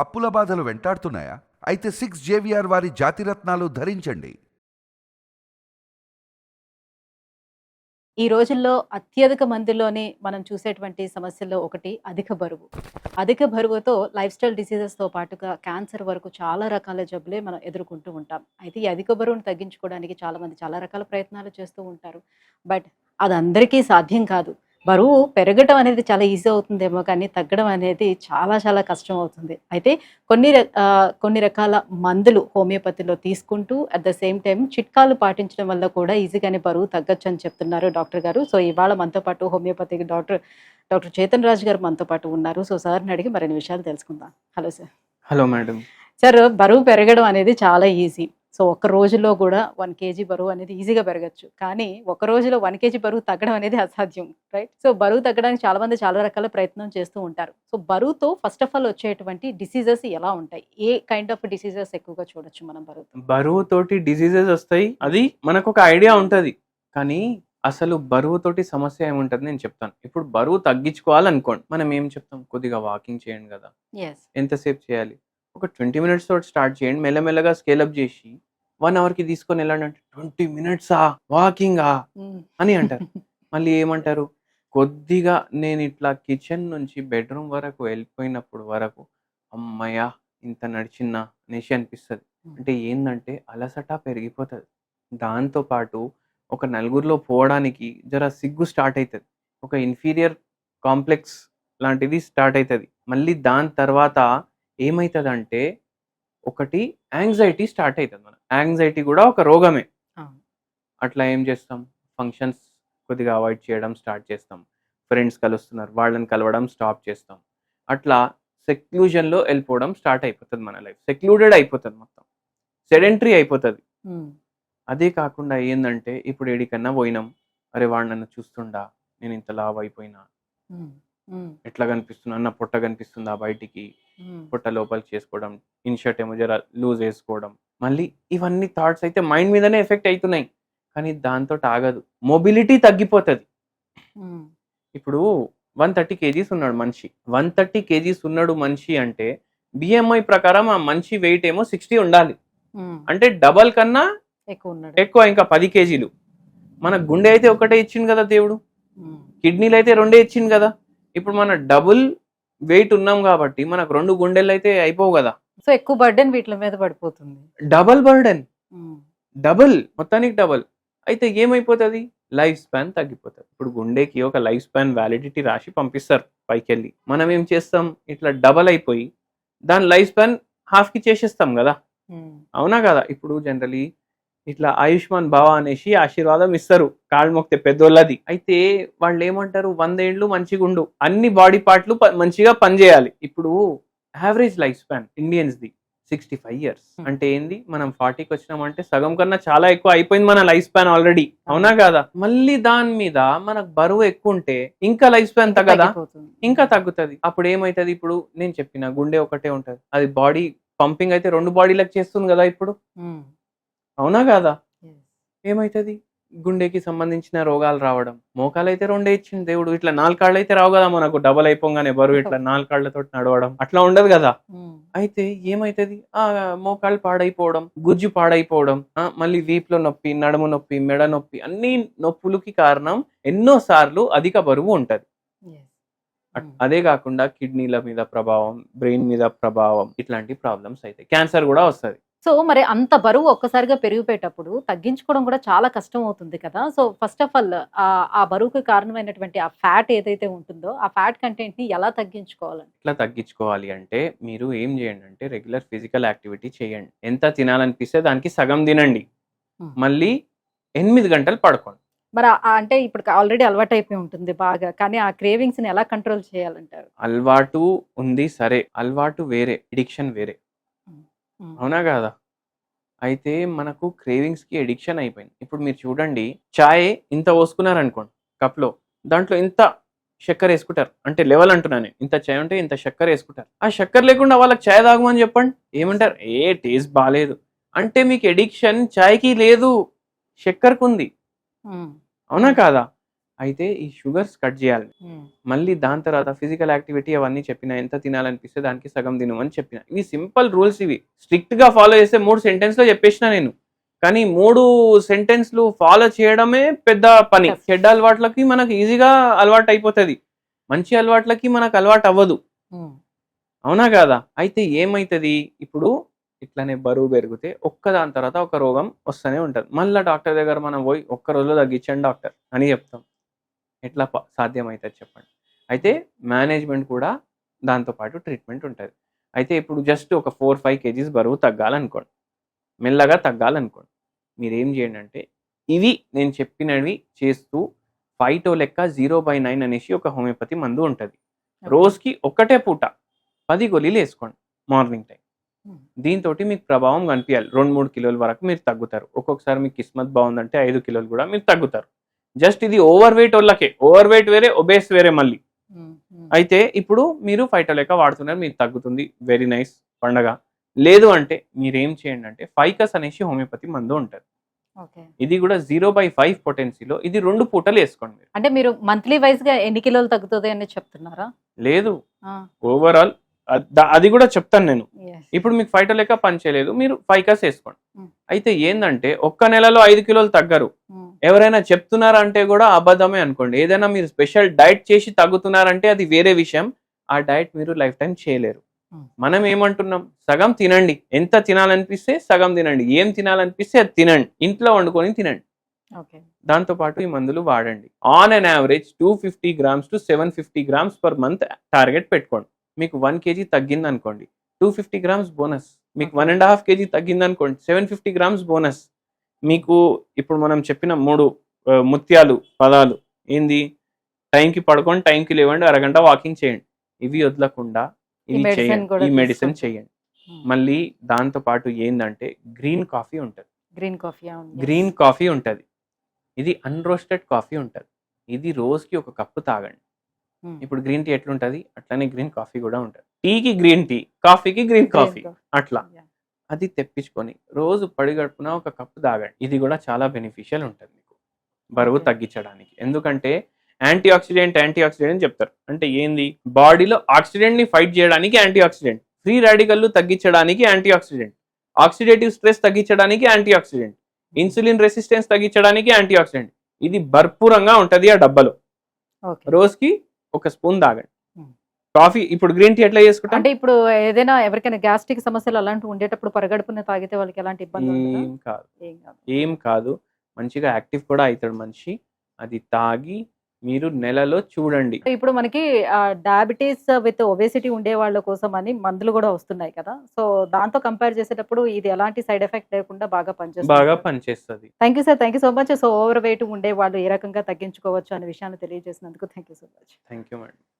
అప్పుల బాధలు వెంటాడుతున్నాయా? అయితే 6 జేవిఆర్ వారి జాతిరత్నాలు ధరించండి. ఈ రోజుల్లో అత్యధిక మందిలోని మనం చూసేటువంటి సమస్యల్లో ఒకటి అధిక బరువు. అధిక బరువుతో లైఫ్ స్టైల్ డిసీజెస్‌తో పాటుగా క్యాన్సర్ వరకు చాలా రకాల జబ్బులే మనం ఎదుర్కొంటూ ఉంటాం. అయితే ఈ అధిక బరువును తగ్గించుకోవడానికి చాలామంది చాలా రకాల ప్రయత్నాలు చేస్తూ ఉంటారు. బట్ అది అందరికీ సాధ్యం కాదు. బరువు పెరగటం అనేది చాలా ఈజీ అవుతుందేమో కానీ తగ్గడం అనేది చాలా చాలా కష్టం అవుతుంది. అయితే కొన్ని రకాల మందులు హోమియోపతిలో తీసుకుంటూ అట్ ద సేమ్ టైమ్ చిట్కాలు పాటించడం వల్ల కూడా ఈజీగానే బరువు తగ్గొచ్చు అని చెప్తున్నారు డాక్టర్ గారు. సో ఇవాళ మనతో పాటు హోమియోపతి డాక్టర్ చేతన్ రాజ్ గారు మనతో పాటు ఉన్నారు. సో సార్ని అడిగి మరిన్ని విషయాలు తెలుసుకుందాం. Hello sir. Hello madam. Sir, బరువు పెరగడం అనేది చాలా ఈజీ. సో ఒక్క రోజులో కూడా 1 కేజీ బరువు అనేది ఈజీగా పెరగచ్చు. కానీ ఒక రోజులో 1 కేజీ బరువు తగ్గడం అనేది అసాధ్యం, రైట్? సో బరువు తగ్గడానికి చాలా మంది చాలా రకాల ప్రయత్నం చేస్తూ ఉంటారు. సో బరువుతో ఫస్ట్ ఆఫ్ ఆల్ వచ్చేటువంటి డిసీజెస్ ఎలా ఉంటాయి? ఏ కైండ్ ఆఫ్ డిసీజెస్ ఎక్కువగా చూడొచ్చు మనం బరువుతోటి డిసీజెస్ వస్తాయి, అది మనకు ఒక ఐడియా ఉంటది. కానీ అసలు బరువుతోటి సమస్య ఏముంటది నేను చెప్తాను. ఇప్పుడు బరువు తగ్గించుకోవాలనుకోండి, మనం ఏం చెప్తాం? కొద్దిగా వాకింగ్ చేయండి కదా. ఎంతసేపు చేయాలి? ఒక 20 మినిట్స్ తోటి స్టార్ట్ చేయండి, మెల్లమెల్లగా స్కేలప్ చేసి 1 అవర్కి తీసుకొని వెళ్ళండి అంటే 20 మినిట్సా వాకింగా అని అంటారు. మళ్ళీ ఏమంటారు? కొద్దిగా నేను ఇట్లా కిచెన్ నుంచి బెడ్రూమ్ వరకు వెళ్ళిపోయినప్పుడు వరకు అమ్మయ్య ఇంత నడిచిన్నా అనేసి అనిపిస్తుంది. అంటే ఏంటంటే అలసట పెరిగిపోతుంది. దాంతోపాటు ఒక నలుగురిలో పోవడానికి జర సిగ్గు స్టార్ట్ అవుతుంది, ఒక ఇన్ఫీరియర్ కాంప్లెక్స్ లాంటిది స్టార్ట్ అవుతుంది. మళ్ళీ దాని తర్వాత ఏమవుతుందంటే ఒకటి యాంగ్జైటీ స్టార్ట్ అవుతుంది. మన యాంగ్జైటీ కూడా ఒక రోగమే. అట్లా ఏం చేస్తాం? ఫంక్షన్స్ కొద్దిగా అవాయిడ్ చేయడం స్టార్ట్ చేస్తాం. ఫ్రెండ్స్ కలుస్తున్నారు, వాళ్ళని కలవడం స్టాప్ చేస్తాం. అట్లా సెక్లూజన్లో వెళ్ళిపోవడం స్టార్ట్ అయిపోతుంది. మన లైఫ్ సెక్లూడెడ్ అయిపోతుంది, మొత్తం సెడెంటరీ అయిపోతుంది. అదే కాకుండా ఏంటంటే ఇప్పుడు ఎడికన్నా పోయినాం, అరే వాడు నన్ను చూస్తుండా, నేను ఇంత లావ్ అయిపోయినా, ఎట్లా కనిపిస్తున్నా, నా పొట్ట కనిపిస్తుందా బయటికి, పొట్ట లోపలికి చేసుకోవడం, ఇన్షర్ట్ ఏమో జర లూజ్ వేసుకోవడం, మళ్ళీ ఇవన్నీ థాట్స్ అయితే మైండ్ మీదనే ఎఫెక్ట్ అవుతున్నాయి. కానీ దాంతో ఆగదు, మొబిలిటీ తగ్గిపోతుంది. ఇప్పుడు 130 కేజీస్ ఉన్నాడు మనిషి, 130 కేజీస్ ఉన్నాడు మనిషి అంటే బిఎంఐ ప్రకారం ఆ మనిషి వెయిట్ ఏమో 60 ఉండాలి. అంటే డబల్ కన్నా ఎక్కువ, ఇంకా 10 కేజీలు. మన గుండె అయితే ఒకటే ఇచ్చింది కదా దేవుడు, కిడ్నీలు అయితే 2 ఇచ్చింది కదా. ఇప్పుడు మన డబుల్ వెయిట్ ఉన్నాం కాబట్టి మనకు 2 గుండెలు అయితే అయిపోవు కదా. సో ఎక్కువ బర్డెన్ వీటి మీద పడిపోతుంది, డబుల్ బర్డెన్, డబుల్, మొత్తానికి డబుల్. అయితే ఏమైపోతుంది? లైఫ్ స్పాన్ తగ్గిపోతుంది. ఇప్పుడు గుండెకి ఒక లైఫ్ స్పాన్ వ్యాలిడిటీ రాసి పంపిస్తారు పైకి వెళ్ళి. మనం ఏం చేస్తాం? ఇట్లా డబల్ అయిపోయి దాని లైఫ్ స్పాన్ హాఫ్కి చేసేస్తాం కదా, అవునా కదా? ఇప్పుడు జనరలీ ఇట్లా ఆయుష్మాన్ బావా అనేసి ఆశీర్వాదం ఇస్తారు కాళ్ళు మొక్తే పెద్దోళ్ళది. అయితే వాళ్ళు ఏమంటారు? 100 ఏళ్ళు మంచిగా ఉండు, అన్ని బాడీ పార్ట్లు మంచిగా పనిచేయాలి. ఇప్పుడు యావరేజ్ లైఫ్ స్పాన్ ఇండియన్స్ది 65 ఇయర్స్. అంటే ఏంది? మనం 40కి వచ్చినామంటే సగం కన్నా చాలా ఎక్కువ అయిపోయింది మన లైఫ్ స్పాన్ ఆల్రెడీ, అవునా కదా? మళ్ళీ దాని మీద మనకు బరువు ఎక్కువ ఉంటే ఇంకా లైఫ్ స్పాన్ తగ్గదా? ఇంకా తగ్గుతుంది. అప్పుడు ఏమైతుంది? ఇప్పుడు నేను చెప్పిన గుండె ఒకటే ఉంటది, అది బాడీ పంపింగ్ అయితే 2 బాడీలకు చేస్తుంది కదా ఇప్పుడు, అవునా కాదా? ఏమైతుంది? గుండెకి సంబంధించిన రోగాలు రావడం. మోకాలు అయితే 2 ఇచ్చింది దేవుడు, ఇట్లా 4 కాళ్ళు అయితే రావు కదా మనకు. డబల్ అయిపోగానే బరువు ఇట్లా 4 కాళ్ళతో నడవడం అట్లా ఉండదు కదా. అయితే ఏమైతుంది? మోకాళ్ళు పాడైపోవడం, గుజ్జు పాడైపోవడం, మళ్ళీ వీపులో నొప్పి, నడుము నొప్పి, మెడ నొప్పి, అన్ని నొప్పులకి కారణం ఎన్నో సార్లు అధిక బరువు ఉంటది. అదే కాకుండా కిడ్నీల మీద ప్రభావం, బ్రెయిన్ మీద ప్రభావం, ఇట్లాంటి ప్రాబ్లమ్స్ అయితే క్యాన్సర్ కూడా వస్తుంది. సో మరి అంత బరువు ఒక్కసారిగా పెరిగిపోయేటప్పుడు తగ్గించుకోవడం కూడా చాలా కష్టం అవుతుంది కదా. సో ఫస్ట్ ఆఫ్ ఆల్ ఆ బరువుకి కారణమైనటువంటి ఆ ఫ్యాట్ ఏదైతే ఉంటుందో ఆ ఫ్యాట్ కంటెంట్ ని ఎలా తగ్గించుకోవాలి? ఇట్లా తగ్గించుకోవాలి అంటే మీరు ఏం చేయండి అంటే రెగ్యులర్ ఫిజికల్ యాక్టివిటీ చేయండి. ఎంత తినాలనిపిస్తే దానికి సగం తినండి, మళ్ళీ 8 గంటలు పడుకోండి. మరి అంటే ఇప్పుడు ఆల్రెడీ అలవాటు అయిపోయి ఉంటుంది బాగా, కానీ ఆ క్రేవింగ్స్ ని ఎలా కంట్రోల్ చేయాలంటారు? అలవాటు ఉంది సరే, అలవాటు వేరే, ఎడిక్షన్ వేరే, అవునా కాదా? అయితే మనకు క్రేవింగ్స్కి ఎడిక్షన్ అయిపోయింది. ఇప్పుడు మీరు చూడండి, చాయ్ ఇంత పోసుకున్నారనుకోండి కప్లో, దాంట్లో ఇంత చక్కెర వేసుకుంటారు. అంటే లెవెల్ అంటున్నాను, ఇంత చాయ్ ఉంటే ఇంత చక్కెర వేసుకుంటారు. ఆ చక్కెర లేకుండా వాళ్ళకి చాయ్ తాగమని చెప్పండి, ఏమంటారు? టేస్ట్ బాగాలేదు. అంటే మీకు ఎడిక్షన్ చాయ్కి లేదు, చక్కెరకు ఉంది, అవునా కాదా? అయితే ఈ షుగర్స్ కట్ చేయాలి. మళ్ళీ దాని తర్వాత ఫిజికల్ యాక్టివిటీ అవన్నీ చెప్పిన, ఎంత తినాలనిపిస్తే దానికి సగం తిను అని చెప్పిన. ఇవి సింపుల్ రూల్స్, ఇవి స్ట్రిక్ట్ గా ఫాలో చేస్తే 3 సెంటెన్స్ లో చెప్పేసిన నేను. కానీ 3 సెంటెన్స్లు ఫాలో చేయడమే పెద్ద పని. చెడ్డ అలవాట్లకి మనకు ఈజీగా అలవాటు అయిపోతుంది, మంచి అలవాట్లకి మనకు అలవాటు అవ్వదు. అవునా కాదా? అయితే ఏమైతుంది, ఇప్పుడు ఇట్లనే బరువు పెరిగితే దాని తర్వాత ఒక రోగం వస్తూనే ఉంటుంది. మళ్ళీ డాక్టర్ దగ్గర మనం పోయి ఒక్క రోజులో తగ్గించండి డాక్టర్ అని చెప్తాం. ఎట్లా సాధ్యమవుతుంది చెప్పండి? అయితే మేనేజ్మెంట్ కూడా దాంతోపాటు ట్రీట్మెంట్ ఉంటుంది. అయితే ఇప్పుడు జస్ట్ ఒక 4-5 kgs బరువు తగ్గాలనుకోండి, మెల్లగా తగ్గాలనుకోండి, మీరు ఏం చేయండి అంటే ఇవి నేను చెప్పినవి చేస్తూ ఫైటో లెక్క 0/9 అనేసి ఒక హోమియోపతి మందు ఉంటుంది. రోజుకి ఒక్కటే పూట 10 గోళీలు వేసుకోండి మార్నింగ్ టైం. దీంతో మీకు ప్రభావం కనిపించాలి. 2-3 కిలోల వరకు మీరు తగ్గుతారు. ఒక్కొక్కసారి మీకు కిస్మత్ బాగుందంటే 5 కిలోలు కూడా మీరు తగ్గుతారు. జస్ట్ ఇది ఓవర్ వెయిట్ వాళ్ళకే. ఓవర్ వెయిట్ వేరే, ఒబేస్ వేరే మళ్ళీ. అయితే ఇప్పుడు మీరు ఫైటో లెక్క వాడుతున్నారు, మీకు తగ్గుతుంది, వెరీ నైస్, పండగ. లేదు అంటే మీరేం చేయండి అంటే ఫైకస్ అనేసి హోమియోపతి మందు ఉంటుంది. ఇది కూడా 0/5 పొటెన్సీలో, ఇది 2 పూటలు వేసుకోండి మీరు. అంటే మీరు మంత్లీ వైజ్ గా ఎన్ని కిలోలు తగ్గుతుంది అని చెప్తున్నారా? లేదు, ఓవరాల్ అది కూడా చెప్తాను నేను. ఇప్పుడు మీకు ఫైటో లెక్క పని చేయలేదు, మీరు ఫైకస్ వేసుకోండి. అయితే ఏంటంటే ఒక్క నెలలో 5 కిలోలు తగ్గరు. ఎవరైనా చెప్తున్నారంటే కూడా అబద్ధమే అనుకోండి. ఏదైనా మీరు స్పెషల్ డైట్ చేసి తగ్గుతున్నారంటే అది వేరే విషయం. ఆ డైట్ మీరు లైఫ్ టైం చేయలేరు. మనం ఏమంటున్నాం, సగం తినండి, ఎంత తినాలనిపిస్తే సగం తినండి, ఏం తినాలనిపిస్తే అది తినండి, ఇంట్లో వండుకొని తినండి. దాంతో పాటు ఈ మందులు వాడండి. On an average 250 grams to 750 grams per month target పెట్టుకోండి. మీకు 1 kg తగ్గింది అనుకోండి, 250 grams బోనస్. మీకు 1.5 kg తగ్గింది అనుకోండి, 750 grams బోనస్. మీకు ఇప్పుడు మనం చెప్పిన 3 ముత్యాలు పదాలు ఏంది, టైంకి పడుకోండి, టైంకి లేవండి, అరగంట వాకింగ్ చేయండి. ఇవి వదలకుండా ఇవి చేయండి, ఈ మెడిసిన్ చేయండి. మళ్ళీ దాంతో పాటు ఏంటంటే గ్రీన్ కాఫీ ఉంటుంది. గ్రీన్ కాఫీ ఉంటుంది, ఇది అన్రోస్టెడ్ కాఫీ ఉంటుంది. ఇది రోజుకి 1 కప్పు తాగండి. ఇప్పుడు గ్రీన్ టీ ఎట్లుంటది అట్లానే గ్రీన్ కాఫీ కూడా ఉంటుంది. టీకి గ్రీన్ టీ, కాఫీకి గ్రీన్ కాఫీ, అట్లా అది తెప్పించుకొని రోజు పడిగడుపున 1 కప్పు తాగండి. ఇది కూడా చాలా బెనిఫిషియల్ ఉంటుంది మీకు బరువు తగ్గించడానికి. ఎందుకంటే యాంటీ ఆక్సిడెంట్ చెప్తారు. అంటే ఏంది, బాడీలో ఆక్సిడెంట్ ని ఫైట్ చేయడానికి యాంటీ ఆక్సిడెంట్, ఫ్రీ రాడికల్లు తగ్గించడానికి యాంటీ ఆక్సిడెంట్, ఆక్సిడేటివ్ స్ట్రెస్ తగ్గించడానికి యాంటీ ఆక్సిడెంట్, ఇన్సులిన్ రెసిస్టెన్స్ తగ్గించడానికి యాంటీ ఆక్సిడెంట్. ఇది భర్పూరంగా ఉంటది ఆ డబ్బాలో. రోజుకి 1 స్పూన్ తాగండి. కాఫీ ఇప్పుడు గ్రీన్ టీ ఎట్లా చేసుకుంటాం అంటే ఇప్పుడు ఏదైనా ఎవరికైనా గ్యాస్ట్రిక్ సమస్యలు అలాంటివి ఉండేటప్పుడు పరగడుపున తాగితే వాళ్ళకి ఎలాంటి ఇబ్బంది ఏం కాదు, మంచిగా యాక్టివ్ కూడా అవుతాడు మనిషి. అది తాగి మీరు నెలలో చూడండి. ఇప్పుడు మనకి డయాబెటీస్ విత్ ఒబేసిటీ ఉండే వాళ్ళ కోసం అని మందులు కూడా వస్తున్నాయి కదా, సో దాంతో కంపేర్ చేసేటప్పుడు ఇది ఎలాంటి సైడ్ ఎఫెక్ట్ లేకుండా బాగా పనిచేస్తుంది. Thank you sir, thank you so much. So over weight ఉండే వాళ్ళు ఏ రకంగా తగ్గించుకోవచ్చు అనే విషయాన్ని తెలియజేసినందుకు thank you so much. Thank you madam.